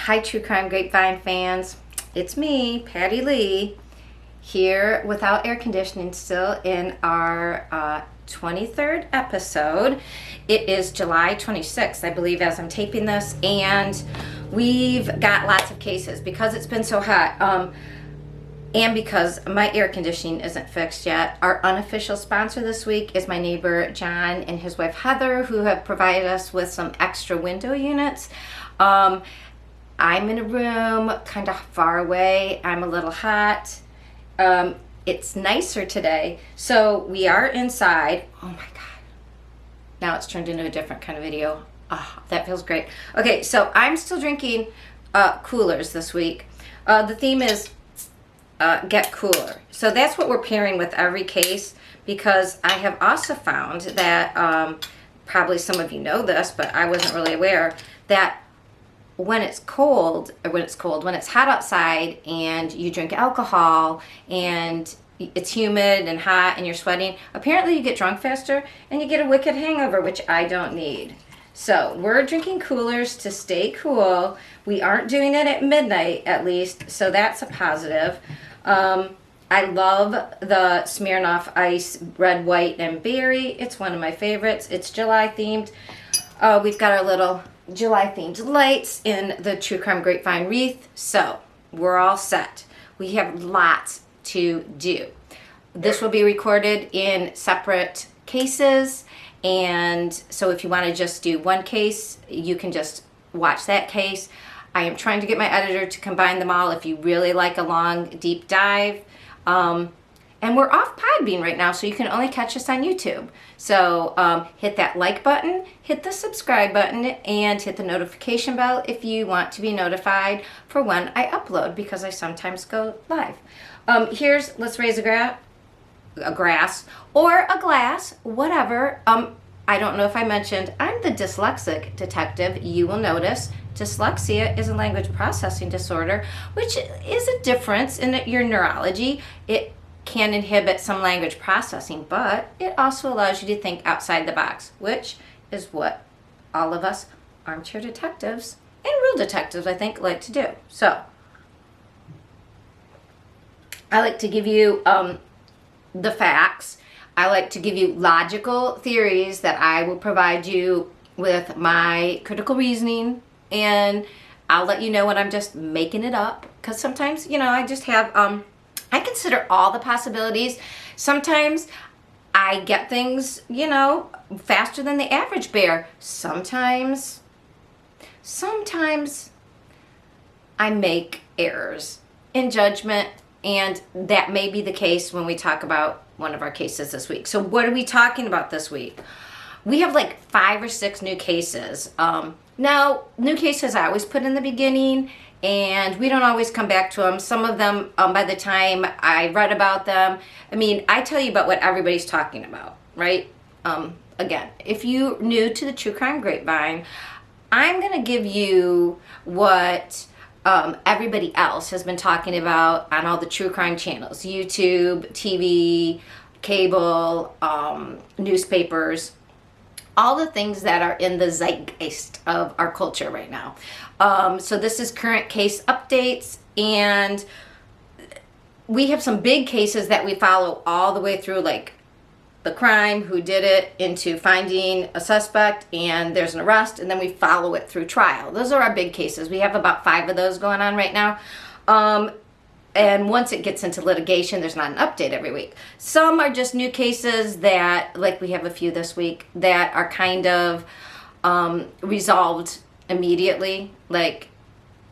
Hi, True Crime Grapevine fans. It's me, Patti Lee, here without air conditioning still in our 23rd episode. It is July 26th, I believe, as I'm taping this, and we've got lots of cases because it's been so hot. And because my air conditioning isn't fixed yet. Our unofficial sponsor this week is my neighbor John and his wife Heather, who have provided us with some extra window units. I'm in a room kind of far away. I'm a little hot. It's nicer today, so we are inside. Oh my God. Now it's turned into a different kind of video. Oh, that feels great. Okay, so I'm still drinking coolers this week. The theme is get cooler. So that's what we're pairing with every case, because I have also found that, probably some of you know this, but I wasn't really aware, that when it's hot outside and you drink alcohol and it's humid and hot and you're sweating, apparently you get drunk faster and you get a wicked hangover, which I don't need. So we're drinking coolers to stay cool. We aren't doing it at midnight, at least, so that's a positive. I love the Smirnoff Ice Red, White, and Berry. It's one of my favorites. It's July themed. We've got our little July themed lights in the True Crime Grapevine wreath, so we're all set. We have lots to do. This will be recorded in separate cases, and so if you want to just do one case, you can just watch that case. I am trying to get my editor to combine them all if you really like a long deep dive. And we're off Podbean right now, so you can only catch us on YouTube. So hit that like button, hit the subscribe button, and hit the notification bell if you want to be notified for when I upload, because I sometimes go live. Let's raise a grass or a glass, whatever. I don't know if I mentioned, I'm the dyslexic detective. You will notice dyslexia is a language processing disorder, which is a difference in your neurology. It can inhibit some language processing, but it also allows you to think outside the box, which is what all of us armchair detectives and real detectives, I think, like to do. So I like to give you the facts. I like to give you logical theories that I will provide you with my critical reasoning, and I'll let you know when I'm just making it up, because sometimes, I just have, I consider all the possibilities. Sometimes I get things, faster than the average bear. Sometimes I make errors in judgment, and that may be the case when we talk about one of our cases this week. So what are we talking about this week? We have like 5 or 6 new cases. Now, new cases I always put in the beginning, and we don't always come back to them. Some of them, by the time I read about them, I tell you about what everybody's talking about, right? Again, if you're new to the True Crime Grapevine, I'm going to give you what everybody else has been talking about on all the true crime channels, YouTube, TV, cable, newspapers, all the things that are in the zeitgeist of our culture right now. So this is current case updates, and we have some big cases that we follow all the way through, like the crime, who did it, into finding a suspect, and there's an arrest, and then we follow it through trial. Those are our big cases. We have about 5 of those going on right now. And once it gets into litigation, there's not an update every week. Some are just new cases that, like we have a few this week, that are kind of resolved immediately, like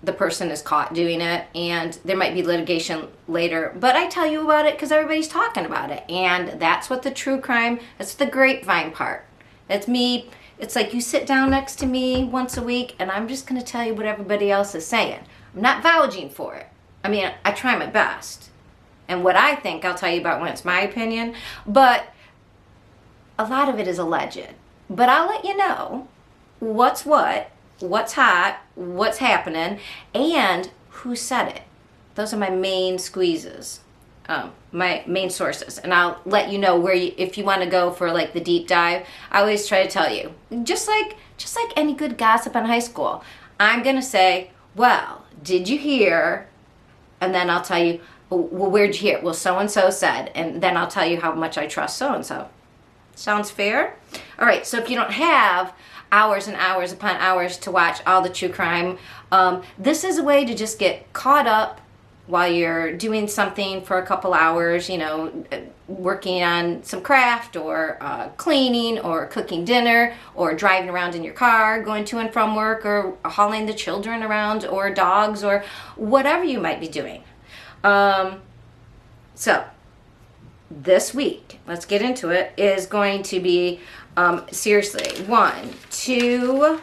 the person is caught doing it, and there might be litigation later, but I tell you about it because everybody's talking about it, and that's what the true crime, that's the grapevine part. It's me. It's like you sit down next to me once a week, and I'm just going to tell you what everybody else is saying. I'm not vouching for it. I try my best, and what I think I'll tell you about when it's my opinion, but a lot of it is alleged. But I'll let you know what's what, what's hot, what's happening, and who said it. Those are my main squeezes, my main sources, and I'll let you know where if you want to go for like the deep dive. I always try to tell you, just like any good gossip in high school, I'm gonna say Well, did you hear? And then I'll tell you, well, where'd you hear it? Well, so-and-so said, and then I'll tell you how much I trust so-and-so. Sounds fair? All right, so if you don't have hours and hours upon hours to watch all the true crime, this is a way to just get caught up while you're doing something for a couple hours, you know, working on some craft or cleaning or cooking dinner or driving around in your car, going to and from work, or hauling the children around or dogs or whatever you might be doing. So this week, let's get into it, is going to be seriously 1, 2,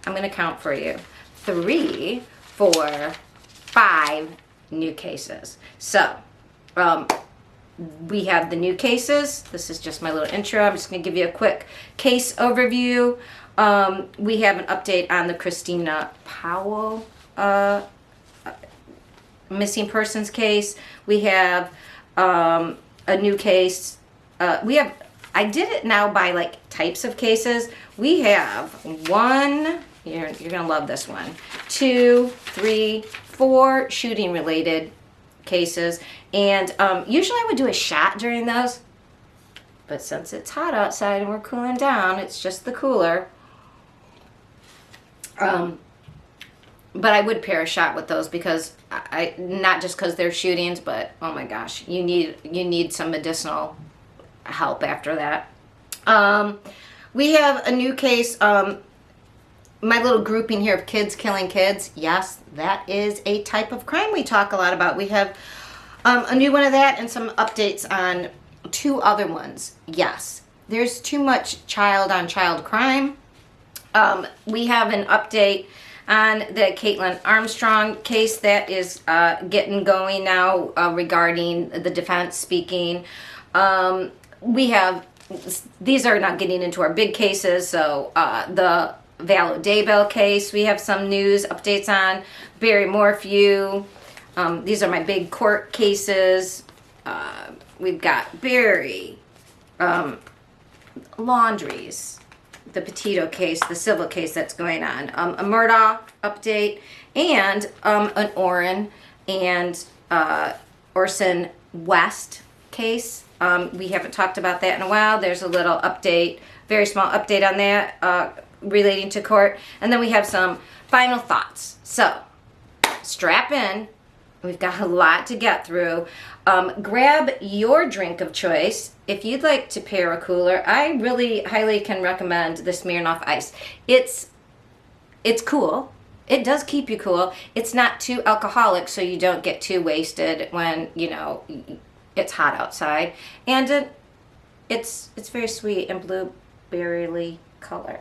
I'm going to count for you, 3, 4, 5 new cases. So we have the new cases. This is just my little intro. I'm just going to give you a quick case overview. We have an update on the Christina Powell missing persons case. We have a new case. I did it now by like types of cases. We have 1, you're gonna love this one, 2, 3, 4 shooting related cases. And usually I would do a shot during those, but since it's hot outside and we're cooling down, it's just the cooler. But I would pair a shot with those because I not just because they're shootings, but oh my gosh, you need some medicinal help after that. We have a new case. My little grouping here of kids killing kids. Yes, that is a type of crime we talk a lot about. We have a new one of that and some updates on 2 other ones. Yes, there's too much child on child crime. We have an update on the Caitlin Armstrong case that is getting going now regarding the defense speaking. We have, these are not getting into our big cases, so the Vallow Daybell case, we have some news updates on. Barry Morphew, these are my big court cases. We've got Barry, Laundries, the Petito case, the civil case that's going on, a Murdaugh update, and an Orrin and Orson West case. We haven't talked about that in a while. There's a little update, very small update on that relating to court. And then we have some final thoughts. So strap in. We've got a lot to get through. Grab your drink of choice. If you'd like to pair a cooler, I really highly can recommend the Smirnoff Ice. It's cool. It does keep you cool. It's not too alcoholic, so you don't get too wasted when, you know, it's hot outside. And it's very sweet and blueberry color.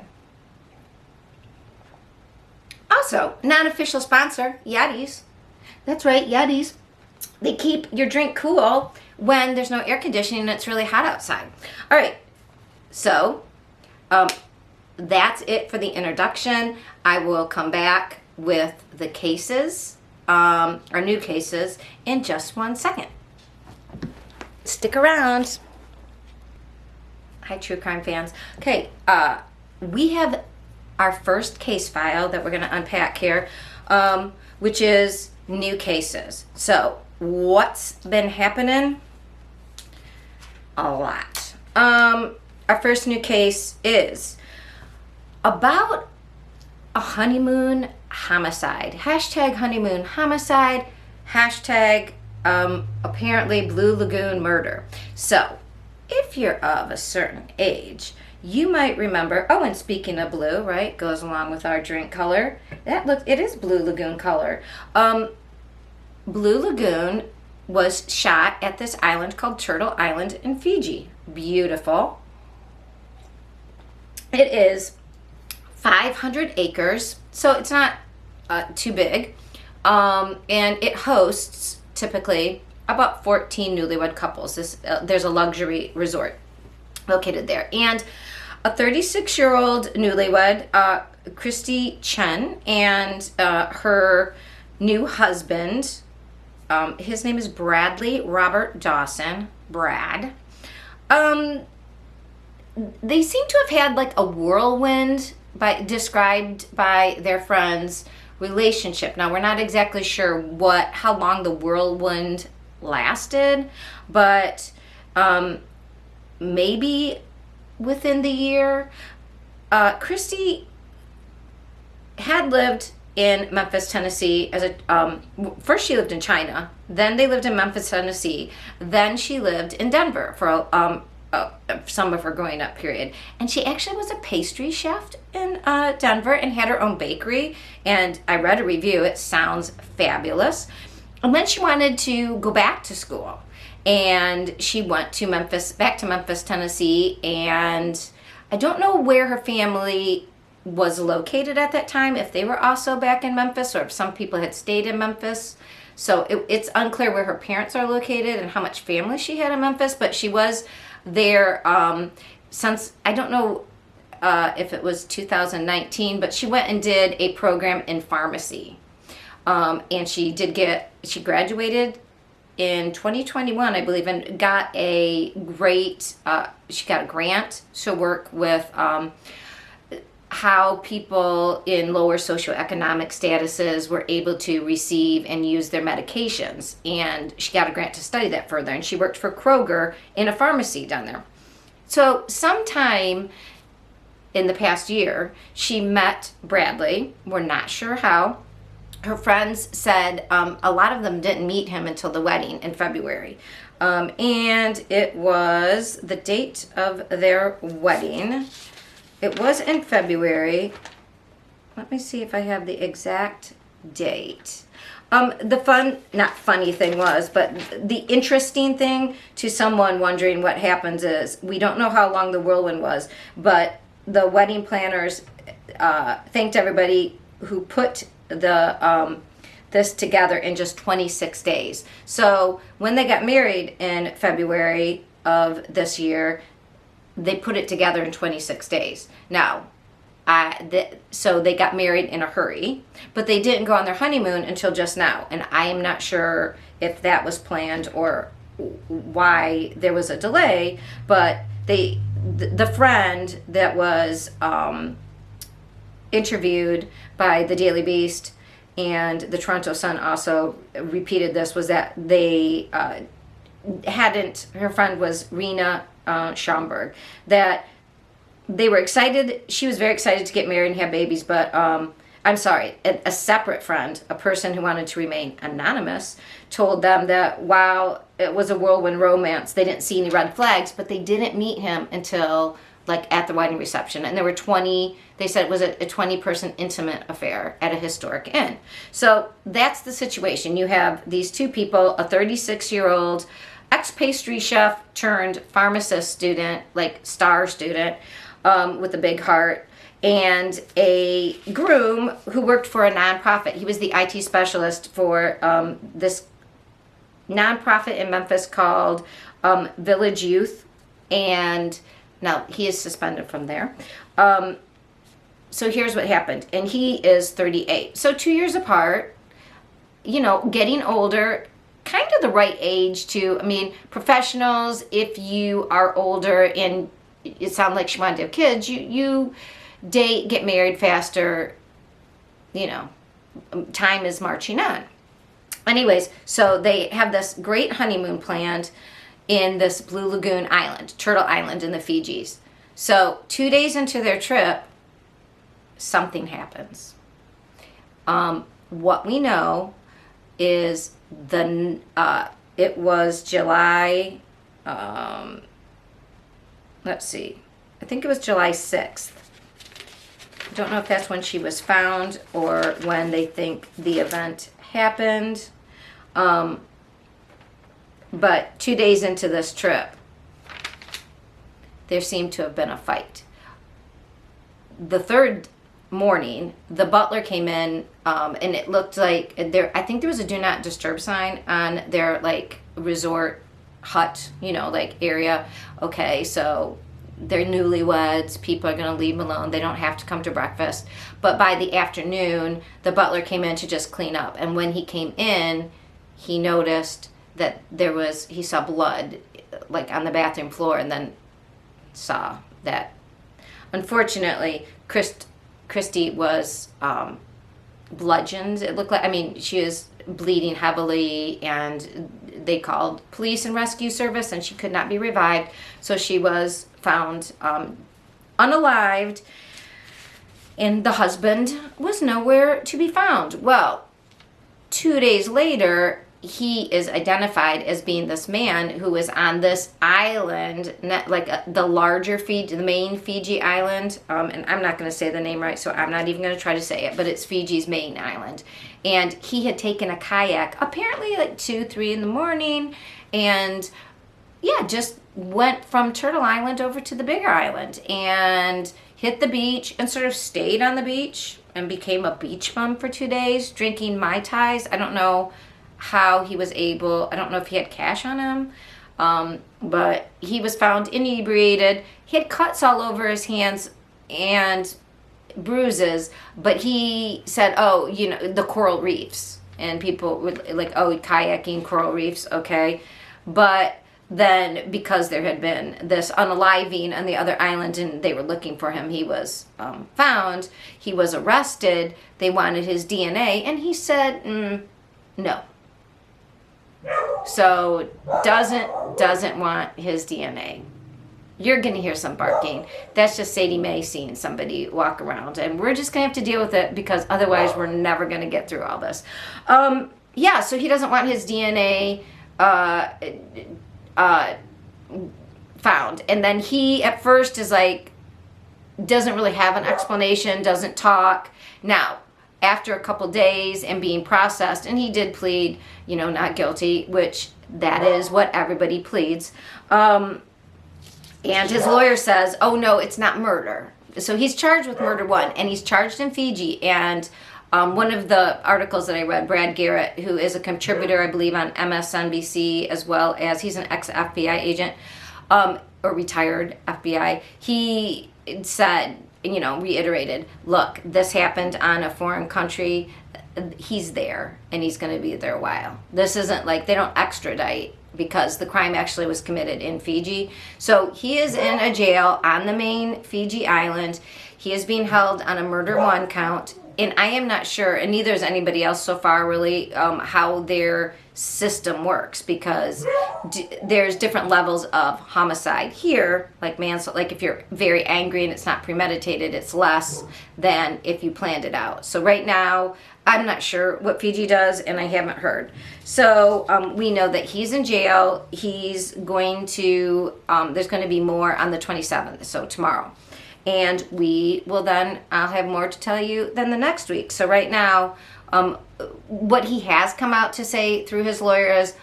Also, non-official sponsor, Yetis. That's right, Yetis. They keep your drink cool when there's no air conditioning and it's really hot outside. All right, so that's it for the introduction. I will come back with the cases, our new cases, in just 1 second. Stick around. Hi, true crime fans. Okay, we have our first case file that we're going to unpack here, which is new cases. So what's been happening? A lot. Our first new case is about a honeymoon homicide. Hashtag honeymoon homicide. Hashtag apparently Blue Lagoon murder. So if you're of a certain age, you might remember, oh, and speaking of blue, right, goes along with our drink color. It is Blue Lagoon color. Blue Lagoon was shot at this island called Turtle Island in Fiji. Beautiful. It is 500 acres, so it's not too big. And it hosts typically about 14 newlywed couples. There's a luxury resort located there. And a 36-year-old newlywed, Christe Chen, and her new husband, his name is Bradley Robert Dawson, Brad. They seem to have had like a whirlwind described by their friends relationship. Now, we're not exactly sure how long the whirlwind lasted, but maybe within the year. Christe had lived in Memphis, Tennessee as first she lived in China, then they lived in Memphis, Tennessee, then she lived in Denver for some of her growing up period. And she actually was a pastry chef in Denver and had her own bakery. And I read a review, it sounds fabulous. And then she wanted to go back to school. And she went to back to Memphis, Tennessee. And I don't know where her family was located at that time, if they were also back in Memphis or if some people had stayed in Memphis. So it's unclear where her parents are located and how much family she had in Memphis, but she was there since, I don't know if it was 2019, but she went and did a program in pharmacy. And she graduated in 2021, I believe, and got she got a grant to work with how people in lower socioeconomic statuses were able to receive and use their medications. And she got a grant to study that further. And she worked for Kroger in a pharmacy down there. So sometime in the past year, she met Bradley. We're not sure how. Her friends said a lot of them didn't meet him until the wedding in February. And it was the date of their wedding. It was in February. Let me see if I have the exact date. Not funny thing was, but the interesting thing to someone wondering what happens is, we don't know how long the whirlwind was, but the wedding planners thanked everybody who put this together in just 26 days. So when they got married in February of this year, they put it together in 26 days. Now, so they got married in a hurry, but they didn't go on their honeymoon until just now. And I am not sure if that was planned or why there was a delay, but the friend that was interviewed by the Daily Beast and the Toronto Sun also repeated this, was that they her friend was Rena Schomburg, that they were excited. She was very excited to get married and have babies, but I'm sorry, a separate friend, a person who wanted to remain anonymous, told them that while it was a whirlwind romance, they didn't see any red flags, but they didn't meet him until like at the wedding reception. And there were 20, they said it was a 20-person intimate affair at a historic inn. So that's the situation. You have these two people, a 36-year-old ex-pastry chef turned pharmacist student, like star student, with a big heart, and a groom who worked for a nonprofit. He was the IT specialist for this nonprofit in Memphis called Village Youth, and now he is suspended from there. So here's what happened, and he is 38. So 2 years apart, getting older, kind of the right age to, professionals, if you are older and it sounded like she wanted to have kids, you date, get married faster, time is marching on. Anyways, so they have this great honeymoon planned in this Blue Lagoon Island, Turtle Island in the Fijis. So 2 days into their trip, something happens. What we know is it was July, let's see, I think it was July 6th. I don't know if that's when she was found or when they think the event happened. But 2 days into this trip, there seemed to have been a fight. The third morning, the butler came in, and it looked like I think there was a do not disturb sign on their resort hut, area. Okay, so they're newlyweds, people are going to leave them alone, they don't have to come to breakfast. But by the afternoon, the butler came in to just clean up, and when he came in, he noticed that he saw blood on the bathroom floor, and then saw that unfortunately Christe was bludgeoned. It looked like, I mean, she was bleeding heavily, and they called police and rescue service, and she could not be revived. So she was found unalived, and the husband was nowhere to be found. Well, 2 days later, he is identified as being this man who was on this island, like the larger Fiji, the main Fiji island. And I'm not going to say the name right, so I'm not even going to try to say it, but it's Fiji's main island. And he had taken a kayak, apparently like 2, 3 in the morning, and yeah, just went from Turtle Island over to the bigger island and hit the beach and sort of stayed on the beach and became a beach bum for 2 days, drinking Mai Tais. I don't know how he was able, I don't know if he had cash on him, but he was found inebriated. He had cuts all over his hands and bruises, but he said, oh, you know, the coral reefs. And people would like, oh, kayaking, coral reefs, okay. But then because there had been this unaliving on the other island and they were looking for him, he was found, he was arrested, they wanted his DNA, and he said, no. So doesn't want his DNA. You're going to hear some barking. That's just Sadie Mae seeing somebody walk around, and we're just going to have to deal with it because otherwise we're never going to get through all this. Yeah, so he doesn't want his DNA found. And then he at first is like, doesn't really have an explanation, doesn't talk. Now, after a couple days and being processed, and he did plead, you know, not guilty, which that is what everybody pleads. And his lawyer says, oh no, it's not murder. So he's charged with murder 1, and he's charged in Fiji. And one of the articles that I read, Brad Garrett, who is a contributor, I believe, on MSNBC, as well as he's an ex-FBI agent, or retired FBI, he said, you know, reiterated, look, this happened on a foreign country. He's there, and he's going to be there a while. This isn't like they don't extradite because the crime actually was committed in Fiji. So he is in a jail on the main Fiji island. He is being held on a murder 1 count. And I am not sure, and neither is anybody else so far really, how their system works, because there's different levels of homicide. Here, like manslaughter, like if you're very angry and it's not premeditated, it's less than if you planned it out. So right now, I'm not sure what Fiji does, and I haven't heard. So we know that he's in jail. He's going to, there's going to be more on the 27th, so tomorrow. And we will then, I'll have more to tell you then the next week. So right now, what he has come out to say through his lawyer is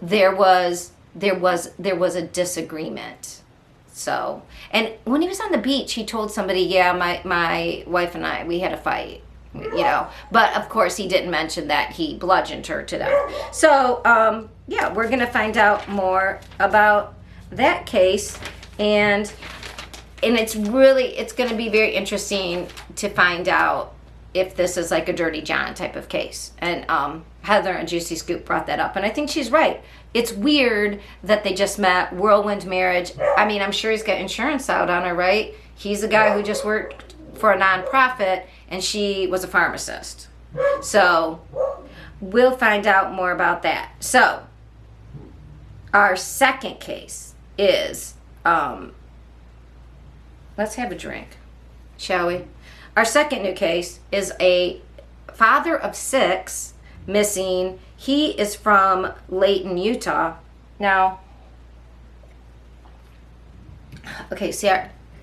there was a disagreement. So, and when he was on the beach, he told somebody, yeah, my wife and I, we had a fight, you know. But of course, he didn't mention that he bludgeoned her to death. So, yeah, we're going to find out more about that case. And it's going to be very interesting to find out if this is like a Dirty John type of case. And Heather and Juicy Scoop brought that up. And I think she's right. It's weird that they just met, whirlwind marriage. I mean, I'm sure he's got insurance out on her, right? He's a guy who just worked for a nonprofit, and she was a pharmacist. So we'll find out more about that. So our second case is... let's have a drink, shall we? Our second new case is a father of 6 missing. He is from Layton, Utah. Now, okay, see,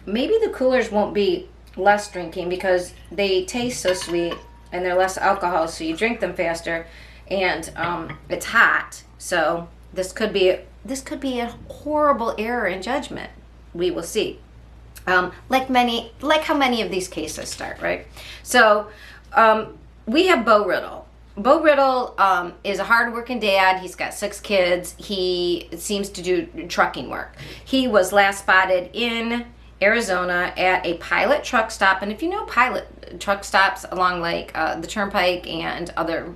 maybe the coolers won't be less drinking because they taste so sweet and they're less alcohol, so you drink them faster, and it's hot. So this could be a horrible error in judgment. We will see. Like how many of these cases start, right? So we have Bo Riddle. Bo Riddle is a hard-working dad. He's got 6 kids. He seems to do trucking work. He was last spotted in Arizona at a Pilot truck stop. And if you know Pilot truck stops along like the Turnpike and other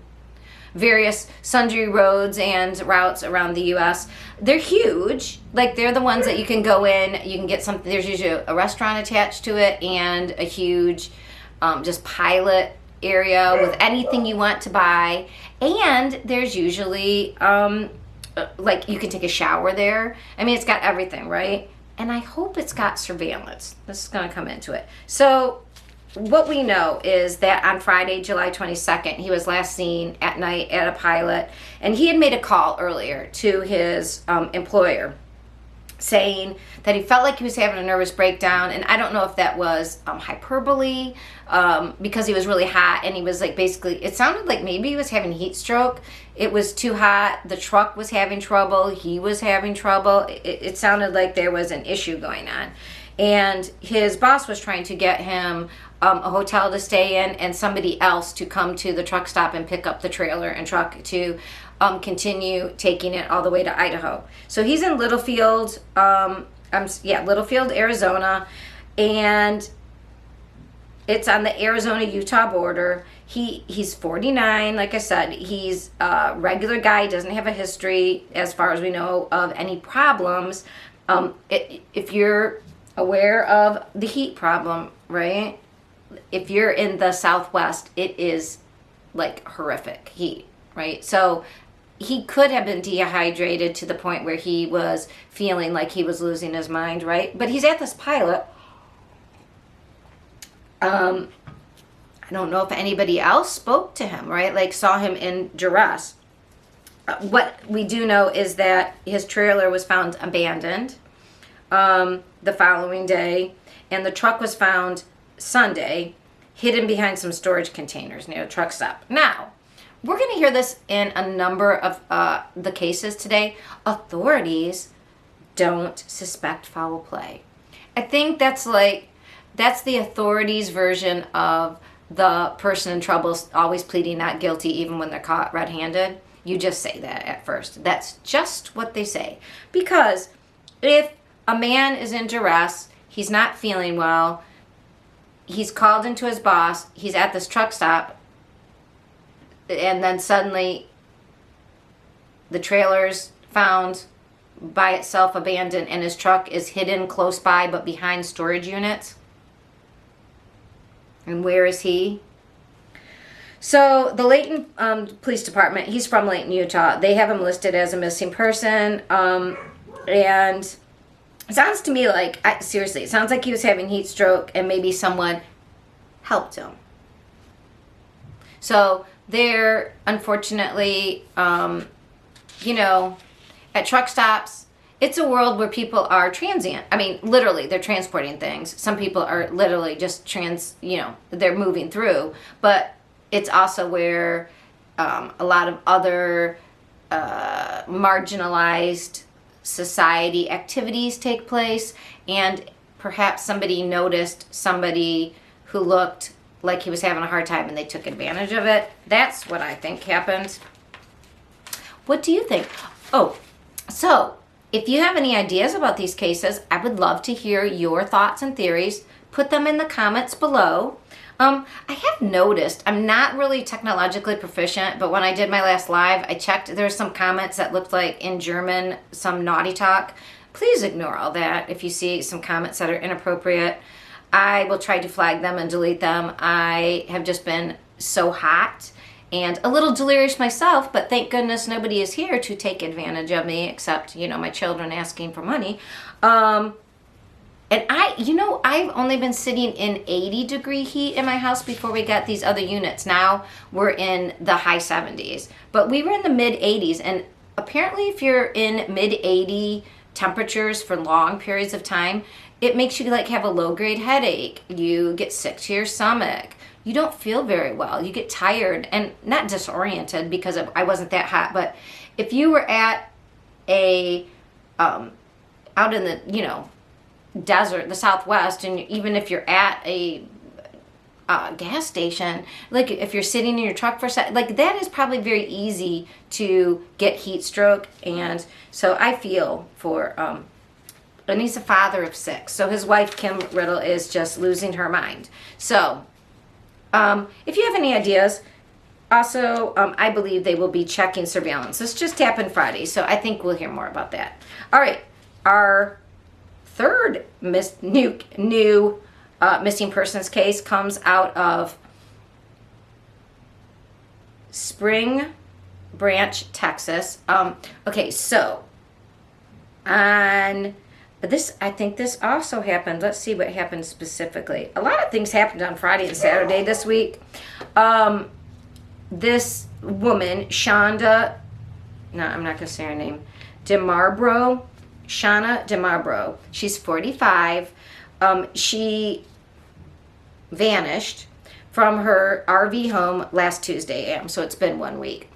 various sundry roads and routes around the U.S., they're huge. Like, they're the ones that you can go in, you can get something, there's usually a restaurant attached to it, and a huge just Pilot area with anything you want to buy. And there's usually, like, you can take a shower there. I mean, it's got everything, right? And I hope it's got surveillance. This is going to come into it. So what we know is that on Friday, July 22nd, he was last seen at night at a pilot. And he had made a call earlier to his employer saying that he felt like he was having a nervous breakdown. And I don't know if that was hyperbole, because he was really hot, and he was like, basically, it sounded like maybe he was having heat stroke. It was too hot. The truck was having trouble. He was having trouble. It sounded like there was an issue going on. And his boss was trying to get him a hotel to stay in and somebody else to come to the truck stop and pick up the trailer and truck to continue taking it all the way to Idaho. So he's in Littlefield, Littlefield, Arizona, and it's on the Arizona-Utah border. He's 49, like I said. He's a regular guy, doesn't have a history, as far as we know, of any problems. If you're aware of the heat problem, right? If you're in the Southwest, it is like horrific heat, right? So he could have been dehydrated to the point where he was feeling like he was losing his mind, right? But he's at this pilot. I don't know if anybody else spoke to him, right? Like, saw him in duress. What we do know is that his trailer was found abandoned the following day, and the truck was found Sunday, hidden behind some storage containers near the truck stop. Now, we're going to hear this in a number of the cases today. Authorities don't suspect foul play. I think that's the authorities' version of the person in trouble always pleading not guilty even when they're caught red-handed. You just say that at first. That's just what they say. Because if a man is in duress, he's not feeling well, he's called into his boss, he's at this truck stop, and then suddenly the trailer's found by itself abandoned and his truck is hidden close by but behind storage units. And where is he? So the Layton Police Department, he's from Layton, Utah. They have him listed as a missing person. And it sounds to me like, seriously, it sounds like he was having heat stroke and maybe someone helped him. So they're, unfortunately, at truck stops, it's a world where people are transient. I mean, literally, they're transporting things. Some people are literally just they're moving through. But it's also where a lot of other marginalized society activities take place. And perhaps somebody noticed somebody who looked like he was having a hard time and they took advantage of it. That's what I think happened. What do you think? Oh, so if you have any ideas about these cases, I would love to hear your thoughts and theories. Put them in the comments below. I have noticed, I'm not really technologically proficient, but when I did my last live, I checked, there's some comments that looked like in German, some naughty talk. Please ignore all that if you see some comments that are inappropriate. I will try to flag them and delete them. I have just been so hot and a little delirious myself, but thank goodness nobody is here to take advantage of me except, my children asking for money. And I've only been sitting in 80-degree heat in my house before we got these other units. Now we're in the high 70s, but we were in the mid 80s. And apparently if you're in mid 80 temperatures for long periods of time, it makes you have a low-grade headache. You get sick to your stomach. You don't feel very well. You get tired and not disoriented because I wasn't that hot. But if you were at out in the, desert, the Southwest, and even if you're at a gas station, like if you're sitting in your truck for a second, like that is probably very easy to get heat stroke. And so I feel for, and he's a father of 6. So his wife, Kim Riddle, is just losing her mind. So if you have any ideas, also, I believe they will be checking surveillance. This just happened Friday, so I think we'll hear more about that. All right, our third new missing persons case comes out of Spring Branch, Texas. Okay, so on this, I think this also happened. Let's see what happened specifically. A lot of things happened on Friday and Saturday this week. This woman, Shonda, no, I'm not going to say her name, DeMarbro, Shauna DeMarbro. She's 45. She vanished from her RV home last Tuesday, so it's been 1 week.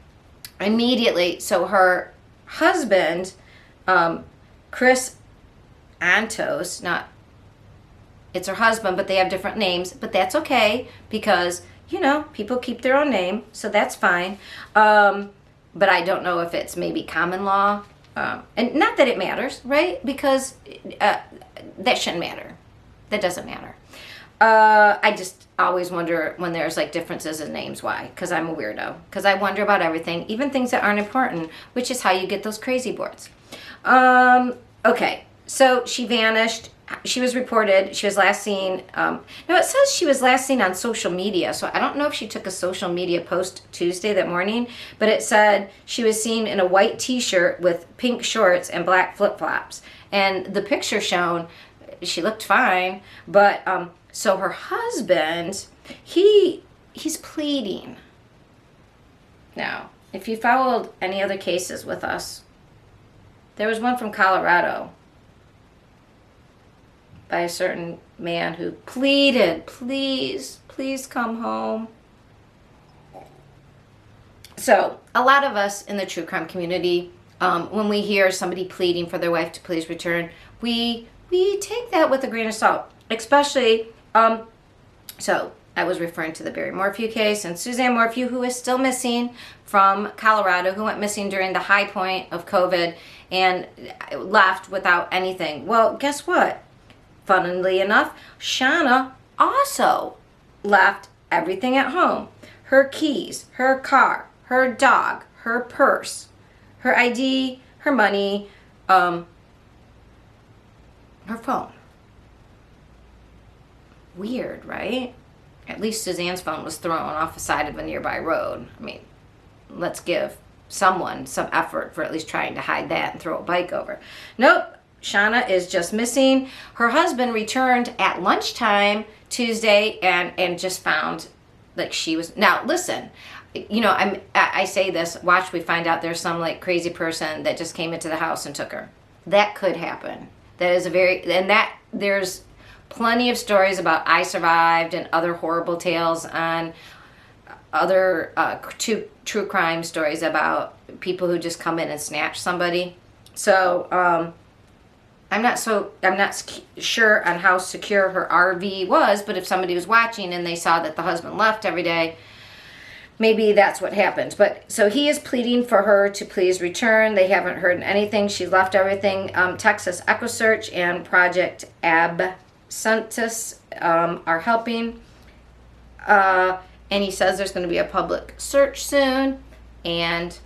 Immediately, so her husband, Chris Antos, it's her husband, but they have different names, but that's okay because, people keep their own name, so that's fine. But I don't know if it's maybe common law, and not that it matters, right? Because that shouldn't matter. That doesn't matter. I just always wonder when there's like differences in names, why? Because I'm a weirdo. Because I wonder about everything, even things that aren't important, which is how you get those crazy boards. Okay, so she vanished. She was reported. She was last seen. No, it says she was last seen on social media. So I don't know if she took a social media post Tuesday that morning, but it said she was seen in a white T-shirt with pink shorts and black flip-flops. And the picture shown, she looked fine, but so her husband, he's pleading. Now, if you followed any other cases with us, there was one from Colorado by a certain man who pleaded, please come home. So a lot of us in the true crime community, when we hear somebody pleading for their wife to please return, we take that with a grain of salt, especially, so I was referring to the Barry Morphew case and Suzanne Morphew, who is still missing from Colorado, who went missing during the high point of COVID and left without anything. Well, guess what? Funnily enough, Shauna also left everything at home. Her keys, her car, her dog, her purse, her ID, her money, her phone. Weird, right? At least Suzanne's phone was thrown off the side of a nearby road. I mean, let's give someone some effort for at least trying to hide that and throw a bike over. Nope. Shauna is just missing. Her husband returned at lunchtime Tuesday and just found like she was. Now listen, I say this. Watch, we find out there's some like crazy person that just came into the house and took her. That could happen. That is there's plenty of stories about I survived and other horrible tales on other true crime stories about people who just come in and snatch somebody. So I'm not sure on how secure her RV was, but if somebody was watching and they saw that the husband left every day, maybe that's what happened. But so he is pleading for her to please return. They haven't heard anything. She left everything. Texas EquiSearch and Project Absentus are helping. And he says there's going to be a public search soon. And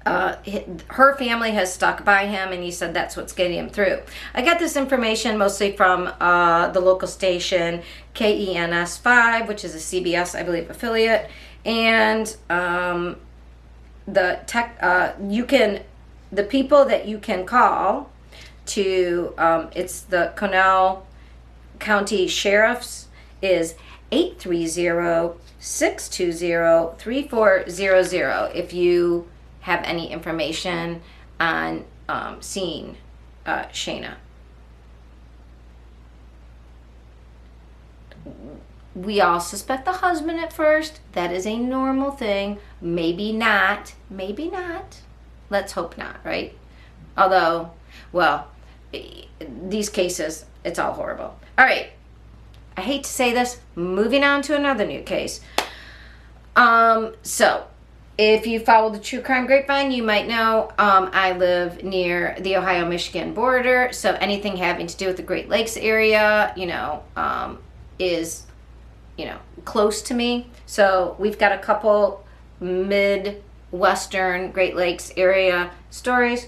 her family has stuck by him, and he said that's what's getting him through. I got this information mostly from the local station KENS 5, which is a CBS, I believe, affiliate. And the people that you can call to, it's the Connell County Sheriff's, is 830-620-3400 if you have any information on seeing Shayna. We all suspect the husband at first. That is a normal thing. Maybe not. Maybe not. Let's hope not, right? Although, well, these cases, it's all horrible. All right. I hate to say this. Moving on to another new case. So, if you follow the True Crime Grapevine, you might know I live near the Ohio-Michigan border. So anything having to do with the Great Lakes area, is, close to me. So we've got a couple Midwestern Great Lakes area stories.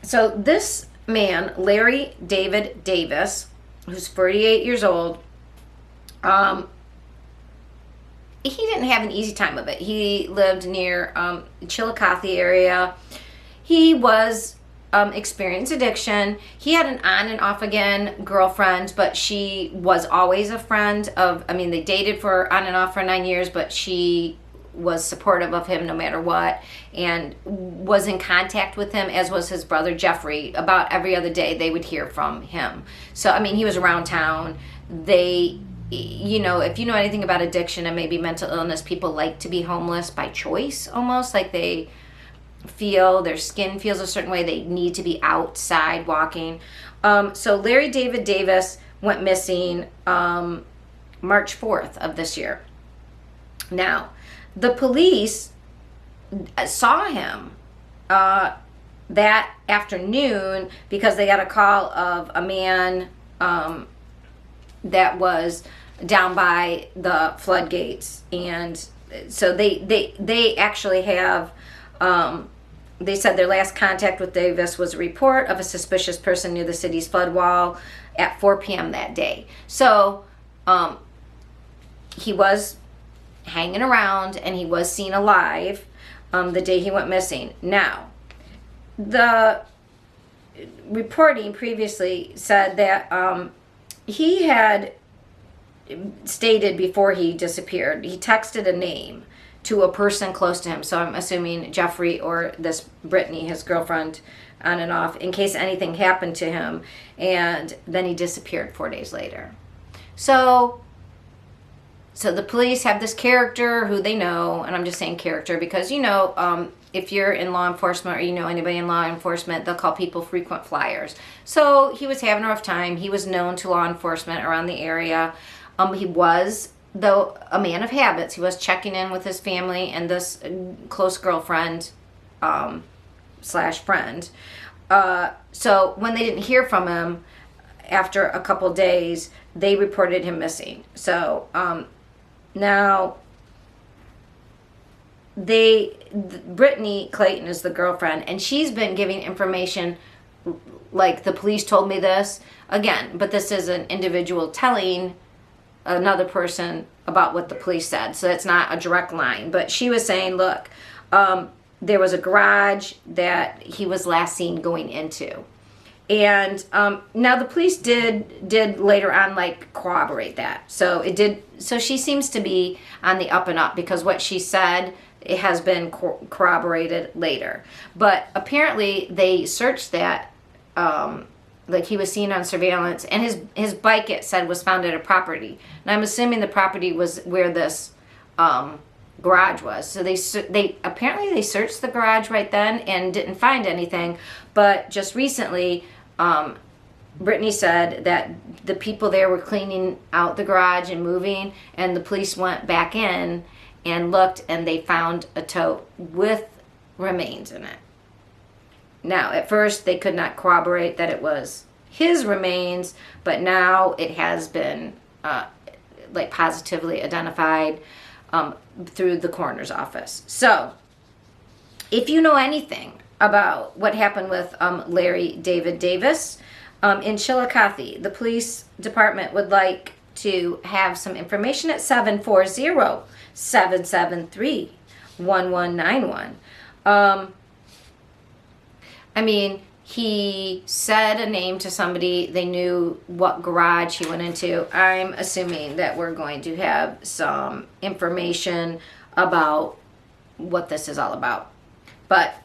So this man, Larry David Davis, who's 48 years old, he didn't have an easy time of it. He lived near Chillicothe area. He was experienced addiction. He had an on and off again girlfriend, but she was always a friend of, I mean, they dated for on and off for 9 years, but she was supportive of him no matter what, and was in contact with him, as was his brother Jeffrey. About every other day they would hear from him. So I mean, he was around town. They, you know, if you know anything about addiction and maybe mental illness, people like to be homeless by choice, almost like they feel their skin feels a certain way, they need to be outside walking. So Larry David Davis went missing March 4th of this year. Now, the police saw him that afternoon because they got a call of a man that was down by the floodgates. And so they actually have, they said their last contact with Davis was a report of a suspicious person near the city's flood wall at 4 p.m. that day. So he was hanging around, and he was seen alive the day he went missing. Now, the reporting previously said that he had stated before he disappeared, he texted a name to a person close to him. So I'm assuming Jeffrey or this Brittany, his girlfriend, on and off, in case anything happened to him. And then he disappeared 4 days later. So the police have this character who they know, and I'm just saying character because, you know, if you're in law enforcement or you know anybody in law enforcement, they'll call people frequent flyers. So he was having a rough time. He was known to law enforcement around the area. He was, though, a man of habits. He was checking in with his family and this close girlfriend slash friend. So when they didn't hear from him after a couple days, they reported him missing. So now Brittany Clayton is the girlfriend, and she's been giving information like, the police told me this again, but this is an individual telling another person about what the police said, so that's not a direct line. But she was saying, look, there was a garage that he was last seen going into, and now the police did later on like corroborate that. So it did. So she seems to be on the up and up, because what she said, it has been corroborated later. But apparently they searched that, like he was seen on surveillance, and his bike, it said, was found at a property. And I'm assuming the property was where this garage was. So they apparently searched the garage right then and didn't find anything. But just recently, Brittany said that the people there were cleaning out the garage and moving, and the police went back in and looked, and they found a tote with remains in it. Now, at first, they could not corroborate that it was his remains, but now it has been like positively identified through the coroner's office. So, if you know anything about what happened with Larry David Davis in Chillicothe, the police department would like to have some information at 740-773-1191. I mean, he said a name to somebody. They knew what garage he went into. I'm assuming that we're going to have some information about what this is all about. But,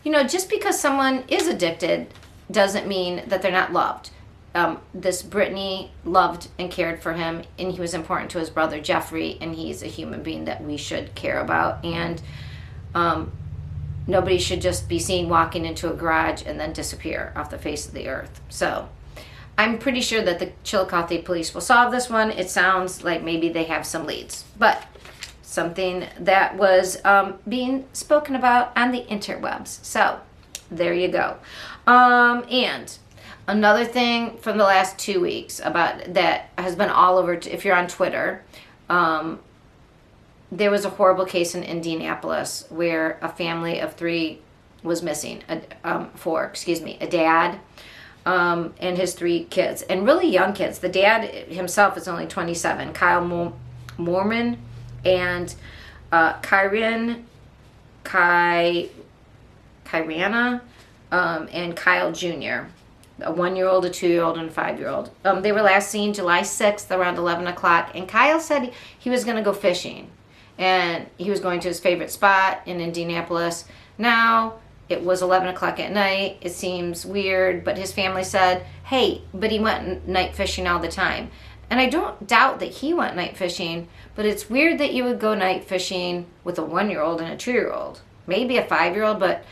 you know, just because someone is addicted doesn't mean that they're not loved. This Brittany loved and cared for him, and he was important to his brother Jeffrey, and he's a human being that we should care about. And nobody should just be seen walking into a garage and then disappear off the face of the earth. So I'm pretty sure that the Chillicothe police will solve this one. It sounds like maybe they have some leads, but something that was being spoken about on the interwebs. So there you go. And another thing from the last 2 weeks about that has been all over, if you're on Twitter, there was a horrible case in Indianapolis where a family of three was missing, a dad and his three kids, and really young kids. The dad himself is only 27, Kyle Mormon, And Kyrana, and Kyle Jr., a 1-year-old, a 2-year-old, and a 5-year-old. They were last seen July 6th around 11 o'clock, and Kyle said he was going to go fishing, and he was going to his favorite spot in Indianapolis. Now, it was 11 o'clock at night. It seems weird, but his family said, hey, but he went night fishing all the time. And I don't doubt that he went night fishing, but it's weird that you would go night fishing with a 1-year-old and a 2-year-old. Maybe a 5-year-old, but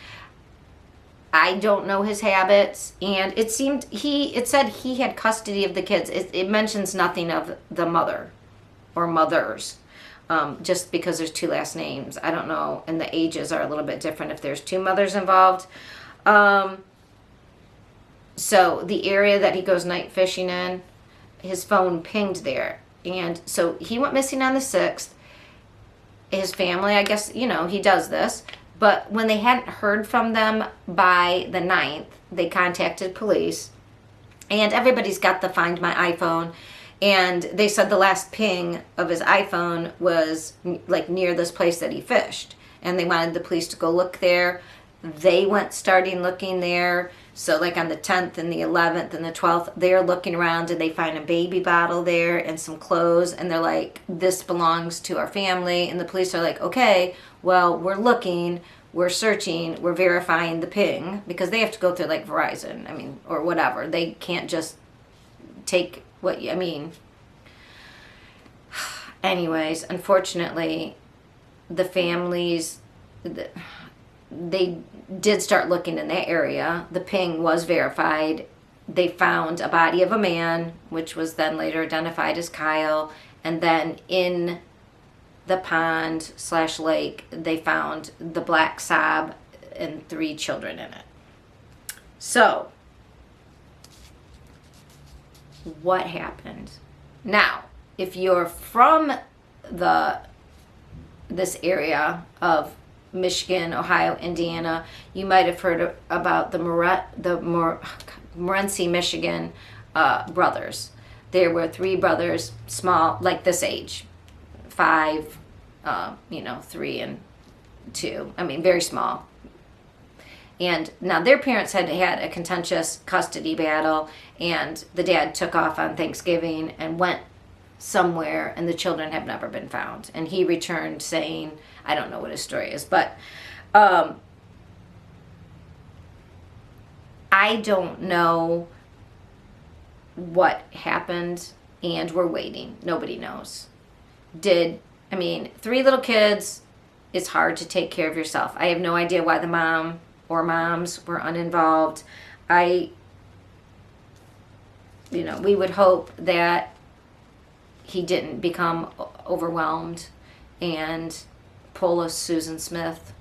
I don't know his habits. And it said he had custody of the kids. It mentions nothing of the mother or mothers, just because there's 2 last names. I don't know, and the ages are a little bit different if there's 2 mothers involved. So the area that he goes night fishing in, his phone pinged there. And so he went missing on the 6th. His family, I guess, he does this. But when they hadn't heard from them by the 9th, they contacted police. And everybody's got the Find My iPhone. And they said the last ping of his iPhone was like near this place that he fished. And they wanted the police to go look there. They went starting looking there. So like on the 10th and the 11th and the 12th, they're looking around and they find a baby bottle there and some clothes. And they're like, this belongs to our family. And the police are like, okay, well, we're looking, we're searching, we're verifying the ping. Because they have to go through like Verizon, or whatever. They can't just take Anyways, unfortunately, the families, they did start looking in that area. The ping was verified. They found a body of a man, which was then later identified as Kyle. And then in the pond/lake, they found the black sob and 3 children in it. So, what happened? Now, if you're from this area of Michigan, Ohio, Indiana, you might have heard about the Morenci, Michigan brothers. There were 3 brothers, small, like this age, 5, 3 and 2. Very small. And now their parents had a contentious custody battle, and the dad took off on Thanksgiving and went somewhere, and the children have never been found. And he returned saying, I don't know what his story is, but I don't know what happened, and we're waiting. Nobody knows. 3 little kids, it's hard to take care of yourself. I have no idea why the mom or moms were uninvolved. We would hope that he didn't become overwhelmed and pull a Susan Smith.